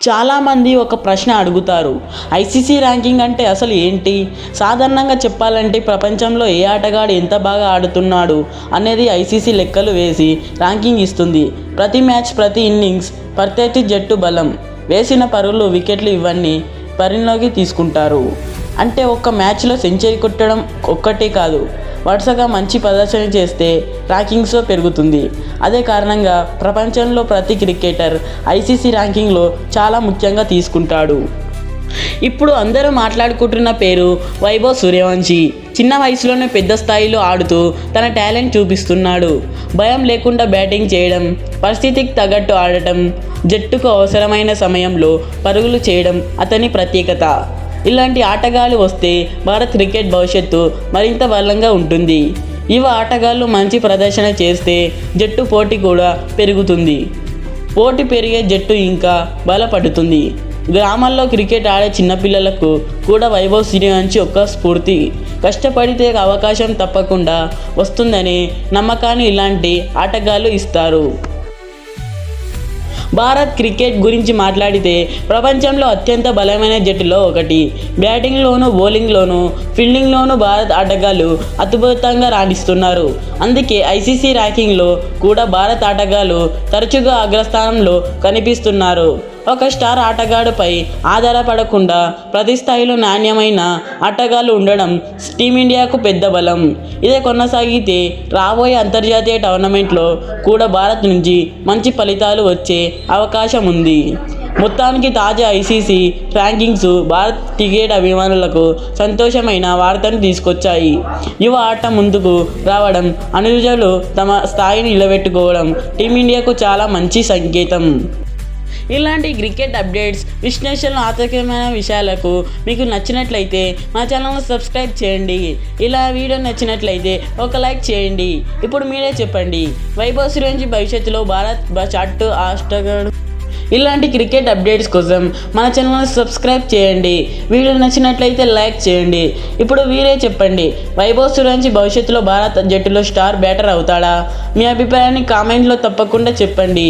చాలామంది ఒక ప్రశ్న అడుగుతారు, ఐసీసీ ర్యాంకింగ్ అంటే అసలు ఏంటి? సాధారణంగా చెప్పాలంటే ప్రపంచంలో ఏ ఆటగాడు ఎంత బాగా ఆడుతున్నాడు అనేది ఐసీసీ లెక్కలు వేసి ర్యాంకింగ్ ఇస్తుంది. ప్రతి మ్యాచ్, ప్రతి ఇన్నింగ్స్, ప్రత్యర్థి జట్టు బలం, వేసిన పరుగులు, వికెట్లు ఇవన్నీ పరిగణలోకి తీసుకుంటారు. అంటే ఒక్క మ్యాచ్లో సెంచరీ కొట్టడం ఒక్కటే కాదు, వరుసగా మంచి ప్రదర్శన చేస్తే ర్యాంకింగ్స్లో పెరుగుతుంది. అదే కారణంగా ప్రపంచంలో ప్రతి క్రికెటర్ ఐసీసీ ర్యాంకింగ్లో చాలా ముఖ్యంగా తీసుకుంటాడు. ఇప్పుడు అందరూ మాట్లాడుకుంటున్న పేరు వైభవ్ సూర్యవంశీ. చిన్న వయసులోనే పెద్ద స్థాయిలో ఆడుతూ తన టాలెంట్ చూపిస్తున్నాడు. భయం లేకుండా బ్యాటింగ్ చేయడం, పరిస్థితికి తగ్గట్టు ఆడటం, జట్టుకు అవసరమైన సమయంలో పరుగులు చేయడం అతని ప్రత్యేకత. ఇలాంటి ఆటగాళ్ళు వస్తే భారత్ క్రికెట్ భవిష్యత్తు మరింత బలంగా ఉంటుంది. యువ ఆటగాళ్ళు మంచి ప్రదర్శన చేస్తే జట్టు పోటీ కూడా పెరుగుతుంది. పోటీ పెరిగే జట్టు ఇంకా బలపడుతుంది. గ్రామాల్లో క్రికెట్ ఆడే చిన్నపిల్లలకు కూడా వైభవ్ సూర్యవంశీ ఒక స్ఫూర్తి. కష్టపడితే అవకాశం తప్పకుండా వస్తుందనే నమ్మకాన్ని ఇలాంటి ఆటగాళ్ళు ఇస్తారు. భారత్ క్రికెట్ గురించి మాట్లాడితే ప్రపంచంలో అత్యంత బలమైన జట్టులో ఒకటి. బ్యాటింగ్లోనూ, బౌలింగ్లోనూ, ఫీల్డింగ్లోనూ భారత్ ఆటగాళ్ళు అద్భుతంగా రాణిస్తున్నారు. అందుకే ఐసీసీ ర్యాంకింగ్లో కూడా భారత్ ఆటగాళ్ళు తరచుగా అగ్రస్థానంలో కనిపిస్తున్నారు. ఒక స్టార్ ఆటగాడుపై ఆధారపడకుండా ప్రతి స్థాయిలో నాణ్యమైన ఆటగాళ్ళు ఉండడం టీమిండియాకు పెద్ద బలం. ఇదే కొనసాగితే రాబోయే అంతర్జాతీయ టోర్నమెంట్లో కూడా భారత్ నుంచి మంచి ఫలితాలు వచ్చే అవకాశం ఉంది. మొత్తానికి తాజా ఐసీసీ ర్యాంకింగ్స్ భారత్ క్రికెట్ అభిమానులకు సంతోషమైన వార్తను తీసుకొచ్చాయి. యువ ఆట ముందుకు రావడం, అనుజులు తమ స్థాయిని నిలబెట్టుకోవడం టీమిండియాకు చాలా మంచి సంకేతం. ఇలాంటి క్రికెట్ అప్డేట్స్, విశ్లేషణలు, ఆసక్తికరమైన విషయాలకు మీకు నచ్చినట్లయితే మా ఛానల్ని సబ్స్క్రైబ్ చేయండి. ఇలా వీడియో నచ్చినట్లయితే ఒక లైక్ చేయండి. ఇప్పుడు మీరే చెప్పండి, వైభవ్ సూర్యవంశీ భవిష్యత్తులో భారత్ జట్టు ఆటగాడు. ఇలాంటి క్రికెట్ అప్డేట్స్ కోసం మన ఛానల్ని సబ్స్క్రైబ్ చేయండి. వీడియో నచ్చినట్లయితే లైక్ చేయండి. ఇప్పుడు మీరే చెప్పండి, వైభవ్ సూర్యవంశీ భవిష్యత్తులో భారత్ జట్టులో స్టార్ బ్యాటర్ అవుతాడా? మీ అభిప్రాయాన్ని కామెంట్లో తప్పకుండా చెప్పండి.